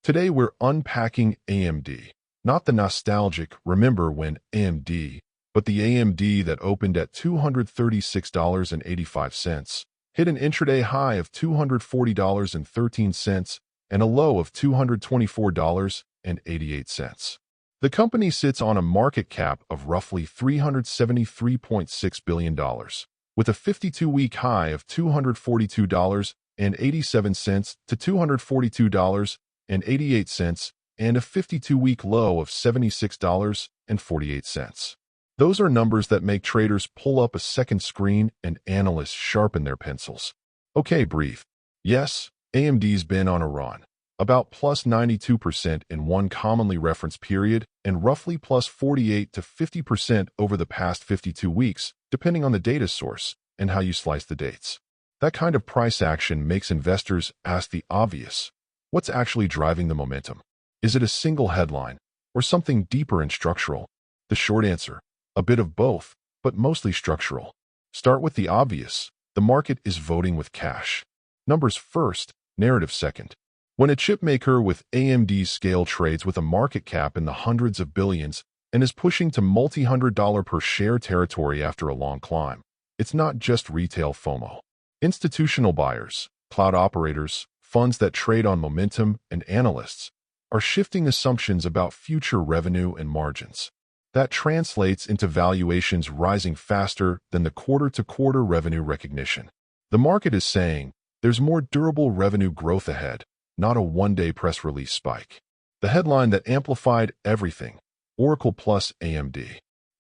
Today we're unpacking AMD. Not the nostalgic, remember when AMD, but the AMD that opened at $236.85, hit an intraday high of $240.13, and a low of $224.88. The company sits on a market cap of roughly $373.6 billion, with a 52-week high of $242.87 to $242.88 and a 52-week low of $76.48. Those are numbers that make traders pull up a second screen and analysts sharpen their pencils. Okay, brief. Yes, AMD's been on a run. About plus 92% in one commonly referenced period and roughly plus 48 to 50% over the past 52 weeks, depending on the data source and how you slice the dates. That kind of price action makes investors ask the obvious. What's actually driving the momentum? Is it a single headline or something deeper and structural? The short answer, a bit of both, but mostly structural. Start with the obvious. The market is voting with cash. Numbers first, narrative second. When a chip maker with AMD's scale trades with a market cap in the hundreds of billions and is pushing to multi-$100 per share territory after a long climb, it's not just retail FOMO. Institutional buyers, cloud operators, funds that trade on momentum, and analysts are shifting assumptions about future revenue and margins. That translates into valuations rising faster than the quarter-to-quarter revenue recognition. The market is saying there's more durable revenue growth ahead, not a one-day press release spike. The headline that amplified everything, Oracle plus AMD.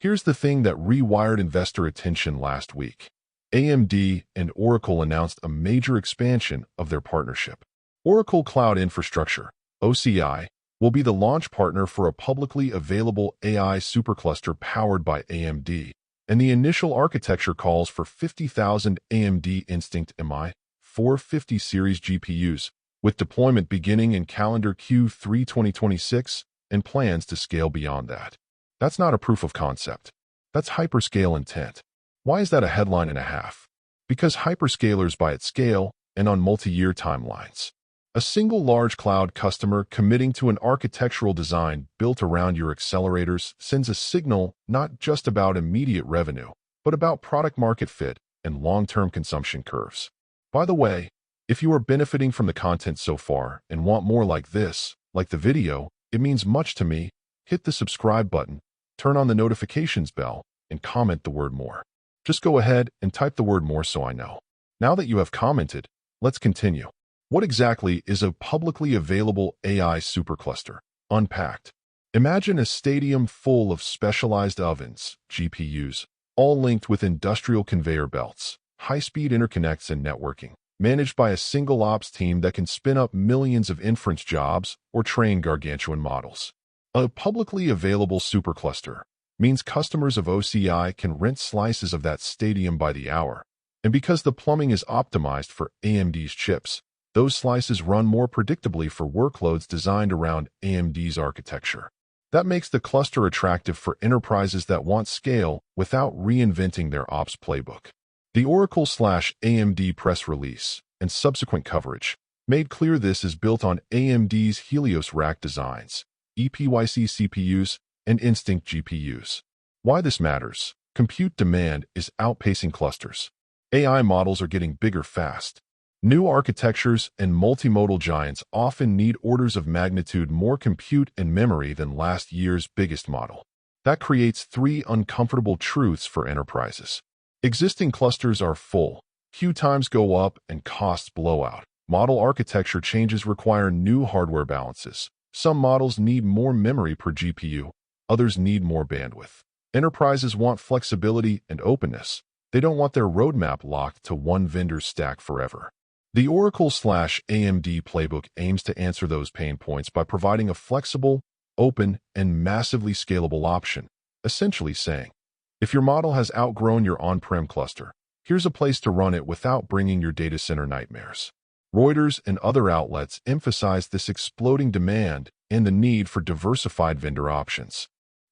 Here's the thing that rewired investor attention last week. AMD and Oracle announced a major expansion of their partnership. Oracle Cloud Infrastructure, OCI, will be the launch partner for a publicly available AI supercluster powered by AMD, and the initial architecture calls for 50,000 AMD Instinct MI450 series GPUs, with deployment beginning in calendar Q3 2026 and plans to scale beyond that. That's not a proof of concept. That's hyperscale intent. Why is that a headline and a half? Because hyperscalers buy at scale and on multi-year timelines. A single large cloud customer committing to an architectural design built around your accelerators sends a signal not just about immediate revenue, but about product-market fit and long-term consumption curves. By the way, if you are benefiting from the content so far and want more like this, like the video, it means much to me. Hit the subscribe button, turn on the notifications bell, and comment the word more. Just go ahead and type the word more so I know. Now that you have commented, let's continue. What exactly is a publicly available AI supercluster? Unpacked. Imagine a stadium full of specialized ovens, GPUs, all linked with industrial conveyor belts, high-speed interconnects and networking, managed by a single ops team that can spin up millions of inference jobs or train gargantuan models. A publicly available supercluster means customers of OCI can rent slices of that stadium by the hour. And because the plumbing is optimized for AMD's chips, those slices run more predictably for workloads designed around AMD's architecture. That makes the cluster attractive for enterprises that want scale without reinventing their ops playbook. The Oracle/AMD press release and subsequent coverage made clear this is built on AMD's Helios rack designs, EPYC CPUs, and Instinct GPUs. Why this matters? Compute demand is outpacing clusters. AI models are getting bigger fast. New architectures and multimodal giants often need orders of magnitude more compute and memory than last year's biggest model. That creates three uncomfortable truths for enterprises. Existing clusters are full, queue times go up, and costs blow out. Model architecture changes require new hardware balances. Some models need more memory per GPU, others need more bandwidth. Enterprises want flexibility and openness. They don't want their roadmap locked to one vendor's stack forever. The Oracle/AMD playbook aims to answer those pain points by providing a flexible, open, and massively scalable option, essentially saying, if your model has outgrown your on-prem cluster, here's a place to run it without bringing your data center nightmares. Reuters and other outlets emphasize this exploding demand and the need for diversified vendor options.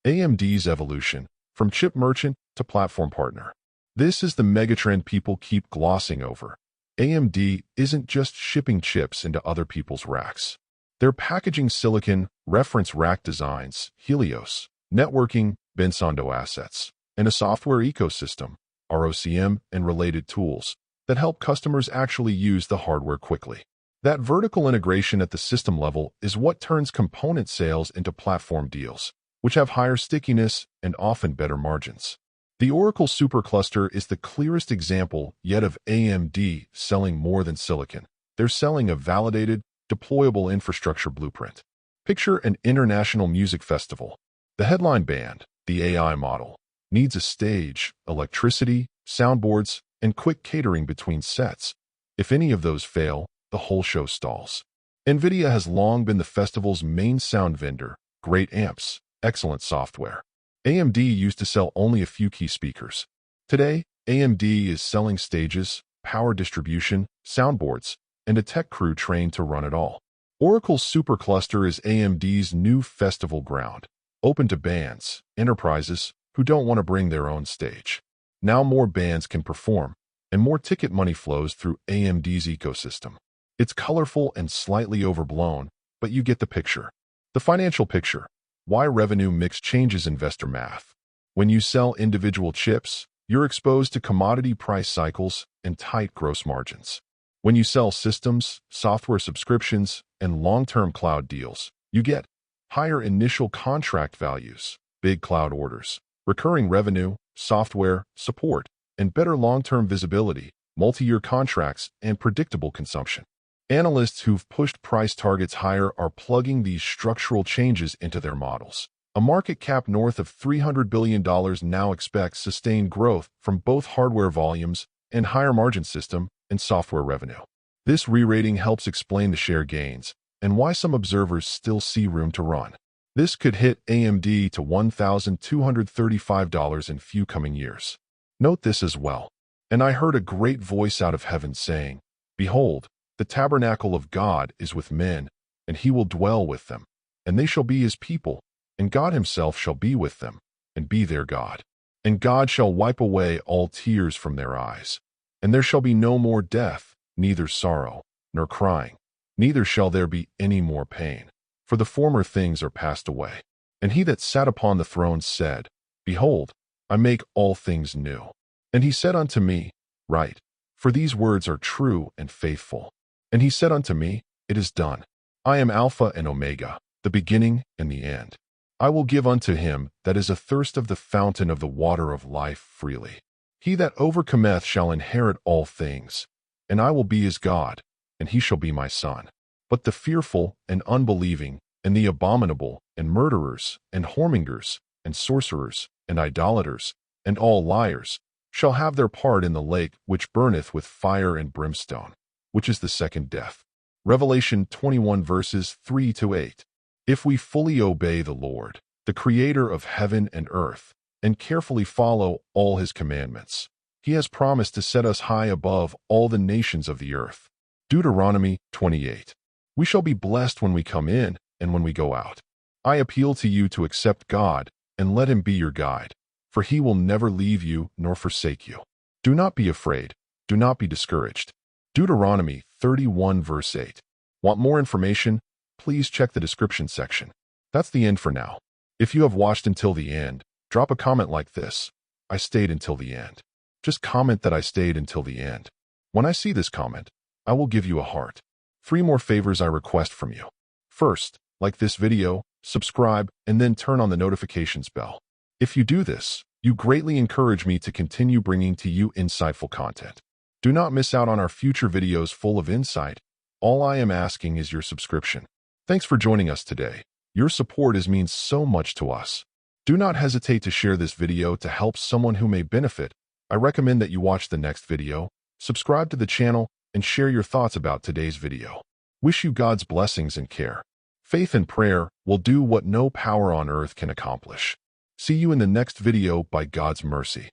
AMD's evolution, from chip merchant to platform partner. This is the megatrend people keep glossing over. AMD isn't just shipping chips into other people's racks. They're packaging silicon, reference rack designs, Helios, networking, Bensondo assets, and a software ecosystem, ROCM, and related tools that help customers actually use the hardware quickly. That vertical integration at the system level is what turns component sales into platform deals, which have higher stickiness and often better margins. The Oracle supercluster is the clearest example yet of AMD selling more than silicon. They're selling a validated, deployable infrastructure blueprint. Picture an international music festival. The headline band, the AI model, needs a stage, electricity, soundboards, and quick catering between sets. If any of those fail, the whole show stalls. NVIDIA has long been the festival's main sound vendor, great amps, excellent software. AMD used to sell only a few key speakers. Today, AMD is selling stages, power distribution, soundboards, and a tech crew trained to run it all. Oracle's supercluster is AMD's new festival ground, open to bands, enterprises who don't want to bring their own stage. Now more bands can perform, and more ticket money flows through AMD's ecosystem. It's colorful and slightly overblown, but you get the picture. The financial picture. Why revenue mix changes investor math. When you sell individual chips, you're exposed to commodity price cycles and tight gross margins. When you sell systems, software subscriptions, and long-term cloud deals, you get higher initial contract values, big cloud orders, recurring revenue, software, support, and better long-term visibility, multi-year contracts, and predictable consumption. Analysts who've pushed price targets higher are plugging these structural changes into their models. A market cap north of $300 billion now expects sustained growth from both hardware volumes and higher margin system and software revenue. This re-rating helps explain the share gains and why some observers still see room to run. This could hit AMD to $1,235 in few coming years. Note this as well. And I heard a great voice out of heaven saying, "Behold, the tabernacle of God is with men, and he will dwell with them, and they shall be his people, and God himself shall be with them, and be their God. And God shall wipe away all tears from their eyes, and there shall be no more death, neither sorrow, nor crying, neither shall there be any more pain, for the former things are passed away. And he that sat upon the throne said, Behold, I make all things new. And he said unto me, Write, for these words are true and faithful. And he said unto me, It is done. I am Alpha and Omega, the beginning and the end. I will give unto him that is athirst of the fountain of the water of life freely. He that overcometh shall inherit all things, and I will be his God, and he shall be my son. But the fearful and unbelieving, and the abominable, and murderers, and whoremongers, and sorcerers, and idolaters, and all liars, shall have their part in the lake which burneth with fire and brimstone, which is the second death." Revelation 21 verses 3-8. If we fully obey the Lord, the Creator of heaven and earth, and carefully follow all his commandments, he has promised to set us high above all the nations of the earth. Deuteronomy 28. We shall be blessed when we come in and when we go out. I appeal to you to accept God and let him be your guide, for he will never leave you nor forsake you. Do not be afraid. Do not be discouraged. Deuteronomy 31 verse 8. Want more information? Please check the description section. That's the end for now. If you have watched until the end, drop a comment like this. I stayed until the end. Just comment that I stayed until the end. When I see this comment, I will give you a heart. 3 more favors I request from you. First, like this video, subscribe, and then turn on the notifications bell. If you do this, you greatly encourage me to continue bringing to you insightful content. Do not miss out on our future videos full of insight. All I am asking is your subscription. Thanks for joining us today. Your support means so much to us. Do not hesitate to share this video to help someone who may benefit. I recommend that you watch the next video, subscribe to the channel, and share your thoughts about today's video. Wish you God's blessings and care. Faith and prayer will do what no power on earth can accomplish. See you in the next video by God's mercy.